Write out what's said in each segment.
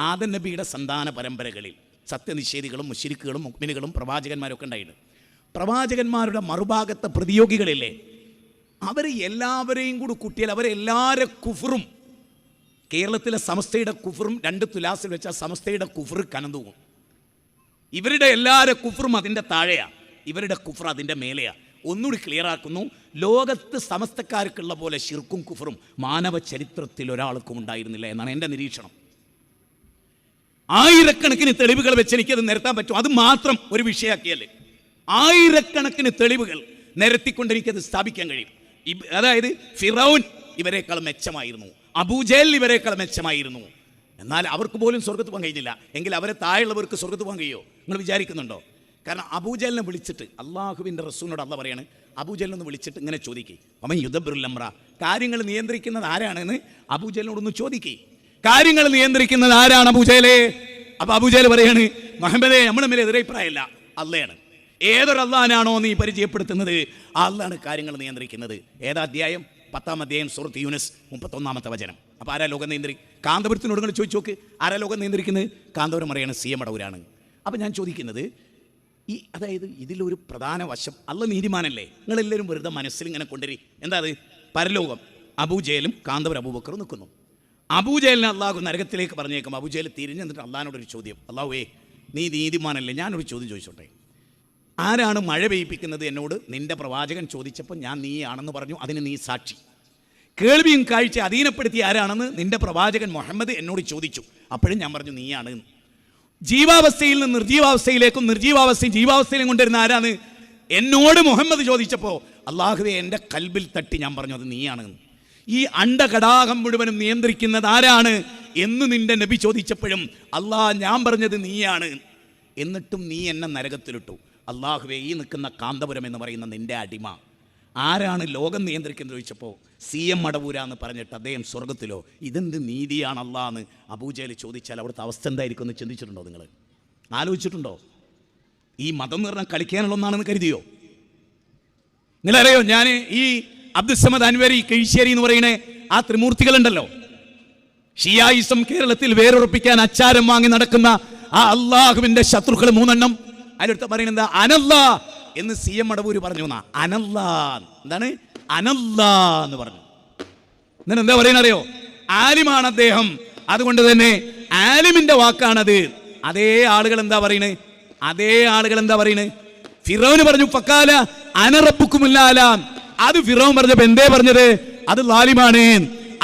ആദം നബിയുടെ സന്താന പരമ്പരകളിൽ സത്യനിഷേധികളും മുശ്രിക്കുകളും മുഅ്മിനുകളും പ്രവാചകന്മാരൊക്കെ ഉണ്ടായിട്ടുണ്ട്. പ്രവാചകന്മാരുടെ മറുഭാഗത്തെ പ്രതിയോഗികളില്ലേ, അവർ എല്ലാവരെയും കൂടി കൂട്ടിയാൽ അവരെല്ലാവരുടെ കുഫറും, കേരളത്തിലെ സമസ്തയുടെ കുഫറും 2 തുലാസിൽ വെച്ചാൽ സമസ്തയുടെ കുഫർ കനന്തൂകും. ഇവരുടെ എല്ലാവരുടെ കുഫറും അതിൻ്റെ താഴെയാണ്, ഇവരുടെ കുഫർ അതിൻ്റെ മേലെയാണ്. ഒന്നുകൂടി ക്ലിയർ ആക്കുന്നു, ലോകത്ത് സമസ്തക്കാർക്കുള്ള പോലെ ശിർക്കും കുഫറും മാനവ ചരിത്രത്തിൽ ഒരാൾക്കും ഉണ്ടായിരുന്നില്ല എന്നാണ് എൻ്റെ നിരീക്ഷണം. ആയിരക്കണക്കിന് തെളിവുകൾ വെച്ച് എനിക്കത് നിരത്താൻ പറ്റും. അത് മാത്രം ഒരു വിഷയമാക്കിയല്ലേ, ആയിരക്കണക്കിന് തെളിവുകൾ നിരത്തിക്കൊണ്ട് എനിക്കത് സ്ഥാപിക്കാൻ കഴിയും. അതായത് ഫിറൗൻ ഇവരെക്കാൾ മെച്ചമായിരുന്നു, അബൂജഹൽ ഇവരെക്കാൾ മെച്ചമായിരുന്നു. എന്നാൽ അവർക്ക് പോലും സ്വർഗത്ത് പോകാൻ കഴിഞ്ഞില്ല. എങ്കിൽ അവരെ താഴെയുള്ളവർക്ക് സ്വർഗത്ത് പോകാൻ കഴിയുമോ നിങ്ങൾ വിചാരിക്കുന്നുണ്ടോ? കാരണം അബൂജഹലിനെ വിളിച്ചിട്ട് അള്ളാഹുവിൻ്റെ റസൂലിനോട് അള്ളാഹ് പറയാണ്, അബൂജഹലിനൊന്ന് വിളിച്ചിട്ട് ഇങ്ങനെ ചോദിക്കേ, അവൻ യുദ്ധബിറുൽ അംറ, കാര്യങ്ങൾ നിയന്ത്രിക്കുന്നത് ആരാണെന്ന് അബൂജഹലിനോടൊന്ന് ചോദിക്കേ. കാര്യങ്ങൾ നിയന്ത്രിക്കുന്നത് ആരാണ് അബൂജഹലേ? അപ്പോൾ അബൂജഹൽ പറയാണ്, മുഹമ്മദേ നമ്മൾ തമ്മിൽ എതിരഭിപ്രായമല്ല, അള്ളയാണ്. ഏതൊരു അള്ളാഹാനാണോ നീ പരിചയപ്പെടുത്തുന്നത്, ആ അള്ളാണ് കാര്യങ്ങൾ നിയന്ത്രിക്കുന്നത്. ഏതാ അധ്യായം? 10-ാം അധ്യായം സൂറത്ത് യൂനുസ് 31-ാമത്തെ വചനം. അപ്പോൾ ആരാ ലോകം കാന്തപുരത്തിനോട് നിങ്ങൾ ചോദിച്ചു നോക്ക്, ആരാ ലോകം നിയന്ത്രിക്കുന്നത്? കാന്തപുരം പറയാണ് CM അടൂരാണ്. അപ്പോൾ ഞാൻ ചോദിക്കുന്നത്, അതായത് ഇതിലൊരു പ്രധാന വശം, അള്ള നീതിമാനല്ലേ, നിങ്ങളെല്ലാവരും വെറുതെ മനസ്സിൽ ഇങ്ങനെ കൊണ്ടുവരി. എന്താ അത്? പരലോകം, അബൂജഹലും കാന്തപുരം അബൂബക്കറും നിൽക്കുന്നു. അബൂജഹലിനെ അള്ളാഹു നരകത്തിലേക്ക് പറഞ്ഞേക്കും. അബൂജഹൽ തിരിഞ്ഞു നിന്നിട്ട് അള്ളാഹിനോടൊരു ചോദ്യം, അള്ളാഹുവേ നീ നീതിമാനല്ലേ, ഞാനൊരു ചോദ്യം ചോദിച്ചോട്ടെ, ആരാണ് മഴ പെയ്യിപ്പിക്കുന്നത് എന്നോട് നിന്റെ പ്രവാചകൻ ചോദിച്ചപ്പോൾ ഞാൻ നീയാണെന്ന് പറഞ്ഞു, അതിന് നീ സാക്ഷി. കേൾവിയും കാഴ്ച അധീനപ്പെടുത്തി ആരാണെന്ന് നിന്റെ പ്രവാചകൻ മുഹമ്മദ് എന്നോട് ചോദിച്ചു, അപ്പോഴും ഞാൻ പറഞ്ഞു നീയാണ്. ജീവാവസ്ഥയിൽ നിന്ന് നിർജീവാവസ്ഥയിലേക്കും നിർജീവാവസ്ഥയും ജീവാവസ്ഥയിലും കൊണ്ടുവരുന്ന ആരാണ് എന്നോട് മുഹമ്മദ് ചോദിച്ചപ്പോൾ അള്ളാഹുവേ എൻ്റെ കൽബിൽ തട്ടി ഞാൻ പറഞ്ഞു അത് നീയാണ്. ഈ അണ്ടകടാകം മുഴുവനും നിയന്ത്രിക്കുന്നത് ആരാണ് എന്ന് നിന്റെ നബി ചോദിച്ചപ്പോഴും അള്ളാഹ് ഞാൻ പറഞ്ഞത് നീയാണ്. എന്നിട്ടും നീ എന്നെ നരകത്തിലിട്ടു. അള്ളാഹുവേ ഈ നിൽക്കുന്ന കാന്തപുരം എന്ന് പറയുന്ന നിന്റെ അടിമ ആരാണ് ലോകം നിയന്ത്രിക്കുന്നത് ചോദിച്ചപ്പോൾ CM അടവൂരാന്ന് പറഞ്ഞിട്ട് അദ്ദേഹം സ്വർഗത്തിലോ? ഇതെന്ത് നീതിയാണ് അള്ളാന്ന് അബൂജഹൽ ചോദിച്ചാൽ അവിടുത്തെ അവസ്ഥ എന്തായിരിക്കും എന്ന് ചിന്തിച്ചിട്ടുണ്ടോ? നിങ്ങൾ ആലോചിച്ചിട്ടുണ്ടോ? ഈ മതം എന്ന് പറഞ്ഞാൽ കളിക്കാനുള്ള ഒന്നാണെന്ന് കരുതിയോ? നിങ്ങളറിയോ, ഞാൻ ഈ അബ്ദുസ്സമദ് അൻവരി കിഴിശ്ശേരി എന്ന് പറയുന്ന ആ ത്രിമൂർത്തികളുണ്ടല്ലോ, ഷിയായിസം കേരളത്തിൽ വേരുറപ്പിക്കാൻ അച്ചാരം വാങ്ങി നടക്കുന്ന ആ അള്ളാഹുവിൻ്റെ ശത്രുക്കൾ 3 എണ്ണം. അതിലടുത്ത് പറയുന്നത് അനല്ലാ എന്ന് CM അടവൂര് പറഞ്ഞു. അനല്ലാ എന്താണ്? അനല്ലാ എന്ന് പറഞ്ഞു. എന്നിട്ട് എന്താ പറയുന്നറിയോ? ആലിമാണ് അദ്ദേഹം, അതുകൊണ്ട് തന്നെ ആലിമിന്റെ വാക്കാണത്. അതേ ആളുകൾ എന്താ പറയുന്നത്? ഫിറൗന് പറഞ്ഞു ഫക്കാല അന റബ്ബുക്കുമുല്ലാല. അത് ഫിറൗൻ പറഞ്ഞപ്പോ എന്തേ പറഞ്ഞത്? അത് ലാലിമാണ്.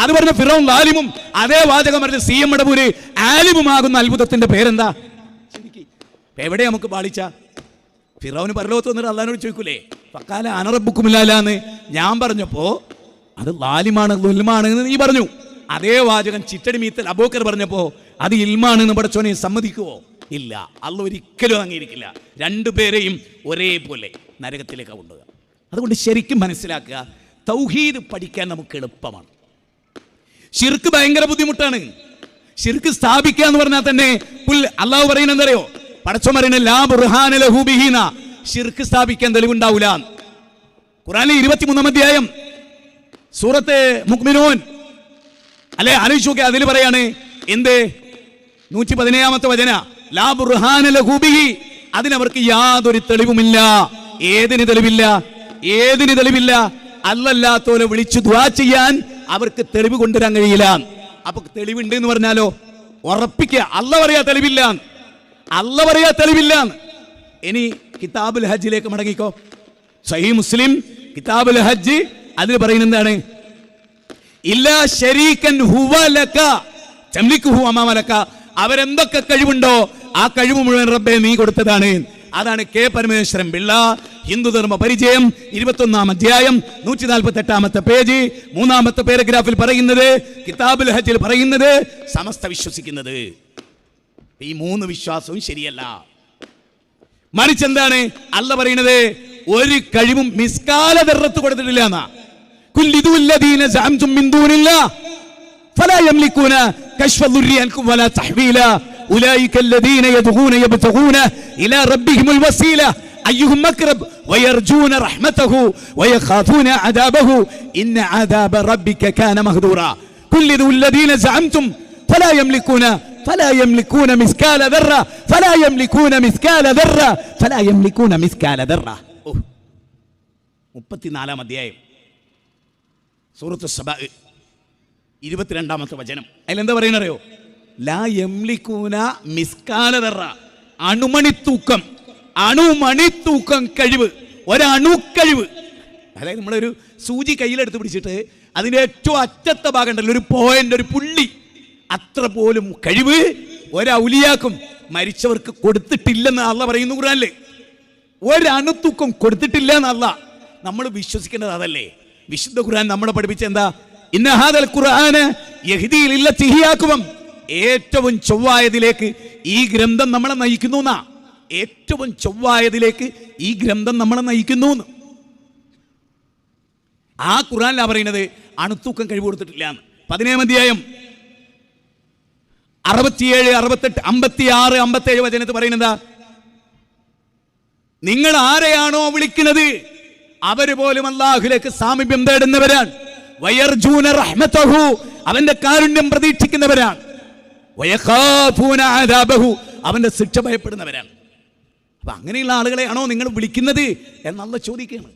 അത് പറഞ്ഞ ഫിറൗൻ ലാലിമും അതേ വാചകം പറഞ്ഞ CM അടവൂര് ആലിമുമാകുന്ന അത്ഭുതത്തിന്റെ പേരെന്താ? എവിടെ നമുക്ക് പാളിച്ച? ഫിറൗന് പരലോകത്ത് വന്നിട്ട് അള്ളാഹിനോട് ചോദിക്കൂലേ ഫക്കാല അന റബ്ബുക്കുമുല്ലാലാന്ന് ഞാൻ പറഞ്ഞപ്പോ അത് ലാലിമാണ് ലുൽമാണ് എന്ന് നീ പറഞ്ഞു. അതേ വാചകം ചിറ്റടി മീത്തൽ അബൂബക്കർ പറഞ്ഞപ്പോ അത് ഇൽമാണെന്ന് പടച്ചോനെ സമ്മതിക്കുവോ? ഇല്ല, അള്ളാഹ് ഒരിക്കലും അംഗീകരിക്കില്ല. 2 പേരെയും ഒരേപോലെ നരകത്തിലേക്ക് കൊണ്ടുപോകുക. അതുകൊണ്ട് ശരിക്കും മനസ്സിലാക്കുക, തൗഹീദ് പഠിക്കാൻ നമുക്ക് എളുപ്പമാണ്. ശിർക്ക് ഭയങ്കര ബുദ്ധിമുട്ടാണ്. ശിർക്ക് സ്ഥാപിക്കുക എന്ന് പറഞ്ഞാൽ തന്നെ അള്ളാഹു പറയുന്നത് എന്തറിയോ? പടച്ചോൻ പറയുന്നത് ലാ ബുർഹാന ലഹു ബിഹിന, ശിർക്ക് സ്ഥാപിക്കാൻ തെളിവുണ്ടാവില്ല. ഖുർആനിലെ 23-ാം അധ്യായം സൂറത്ത് മുഅ്മിനൂൻ അല്ലെ, ആലോചിച്ച് നോക്കിയാൽ അതിൽ പറയാണ് എന്ത്? 117-ാമത്തെ വചന, ലാ ബുർഹാന ലഹു ബിഹി, അതിനവർക്ക് യാതൊരു തെളിവുമില്ല. ഏതിന് തെളിവില്ല? അല്ലല്ലാത്തോലെ വിളിച്ചു ദുആ ചെയ്യാൻ അവർക്ക് തെളിവ് കൊണ്ടുവരാൻ കഴിയില്ല. അപ്പൊ തെളിവുണ്ട് എന്ന് പറഞ്ഞാലോ ഉറപ്പിക്കുക. അല്ലാഹ് പറയാ തെളിവില്ല. ഇനി കിതാബുൽ ഹജ്ജിലേക്ക് മടങ്ങിക്കോ. സഹീഹ് മുസ്ലിം കിതാബുൽ ഹജ്ജ് അതിൽ പറയുന്നത് എന്താണ്? ഇല്ലാ ശരീകൻ ഹുവ ലക തംലികുഹു അമാമലക. അവരെന്തൊക്കെ കഴിവുണ്ടോ ആ കഴിവ് മുഴുവൻ റബ്ബേ നീ കൊടുത്തതാണ്. അതാണ് കെ പരമേശ്വരൻ പിള്ള ഹിന്ദുധർമ്മ പരിചയം 21-ാം അധ്യായം 148-ാമത്തെ പേജ് 3-ാമത്തെ പാരഗ്രാഫിൽ പറയുന്നത്, കിതാബുൽ ഹജ്ജിൽ പറയുന്നത് സമസ്ത വിശ്വസിക്കുന്നത് ഈ 3 വിശ്വാസവും ശരിയല്ല. മറിച്ച് എന്താണ് അല്ലാഹ് പറയുന്നത്? ഒരു കഴിവും മിസ്കാല ദർറത്ത് കൊടുത്തിട്ടില്ല എന്നാ. കുല്ലിദുല്ലദീന സഅംതും മിൻ ദൂനില്ലാഹ് ഫലാ യംലികൂന കശ്ഫ ദുർരി അൻകും വലാ തഹ്വീല ഉലൈക അല്ലദീന യദ്ഊന യബ്തഗൂന ഇലാ റബ്ബിഹിമുൽ വസീല അയ്യുഹും അഖ്റബ് വയർജൂന റഹ്മതഹു വയഖാഫൂന അദാബഹു ഇന്ന അദാബ റബ്ബിക കാന മഹ്ദൂറ. കുല്ലിദുല്ലദീന സഅംതും ഫലാ യംലികൂന ഫലാ യംലികൂന മിസ്കാല ദർറ ഫലാ യംലികൂന മിസ്കാല ദർറ ഫലാ യംലികൂന മിസ്കാല ദർറ. 34-ാം അധ്യായം സൂറത്ത് സബ 22-ാമത്തെ വചനം. അതിലെന്താ പറയുന്നറിയോ? ലാ യംലികൂന മിസ്കാല ദർറ, അണുമണിത്തൂക്കം, അണുമണിത്തൂക്കം കഴിവ്, ഒരണുക്കഴിവ്. അതായത് നമ്മളൊരു സൂചി കയ്യിലെടുത്ത് പിടിച്ചിട്ട് അതിൻ്റെ ഏറ്റവും അറ്റത്തെ ഭാഗം ഉണ്ടല്ലോ, ഒരു പോയിന്റ്, ഒരു പുള്ളി, അത്ര പോലും കഴിവ് ഒരൗലിയാക്കും മരിച്ചവർക്ക് കൊടുത്തിട്ടില്ലെന്ന് അള്ളാഹ് പറയുന്നു ഖുർആനിൽ. ഒരണുത്തൂക്കം കൊടുത്തിട്ടില്ല എന്നല്ല. നമ്മൾ വിശ്വസിക്കേണ്ടത് അതല്ലേ? വിശുദ്ധ ഖുർആൻ നമ്മളെ പഠിപ്പിച്ച എന്താ? ഇന്ന ഹാദൽ ഖുർആന യഹ്ദീ ലില്ലത്തി ഹിയ അഖ്വം, ഏറ്റവും ചൊവ്വായതിലേക്ക് ഈ ഗ്രന്ഥം നമ്മളെ നയിക്കുന്നു എന്നാ. ഏറ്റവും ചൊവ്വായതിലേക്ക് ഈ ഗ്രന്ഥം നമ്മളെ നയിക്കുന്നു. ആ ഖുർആനിലാണ് പറയുന്നത് അണുത്തൂക്കം കഴിവ് കൊടുത്തിട്ടില്ല എന്ന്. 17-ാം അധ്യായം 67, 68, 56, 57 വചനത്തിൽ പറയുന്നത്, നിങ്ങൾ ആരെയാണോ വിളിക്കുന്നത് അവര് പോലും അല്ലാഹുവിലേക്ക് സാമീപ്യം തേടുന്നവരാണ്. വയർജൂന റഹ്മതഹു, അവന്റെ കാരുണ്യം പ്രതീക്ഷിക്കുന്നവരാണ്. വയഖാഫൂന അദാബഹു, അവന്റെ ശിക്ഷ ഭയപ്പെടുന്നവരാണ്. അപ്പൊ അങ്ങനെയുള്ള ആളുകളെയാണോ നിങ്ങൾ വിളിക്കുന്നത് എന്നല്ല ചോദിക്കുകയാണ്.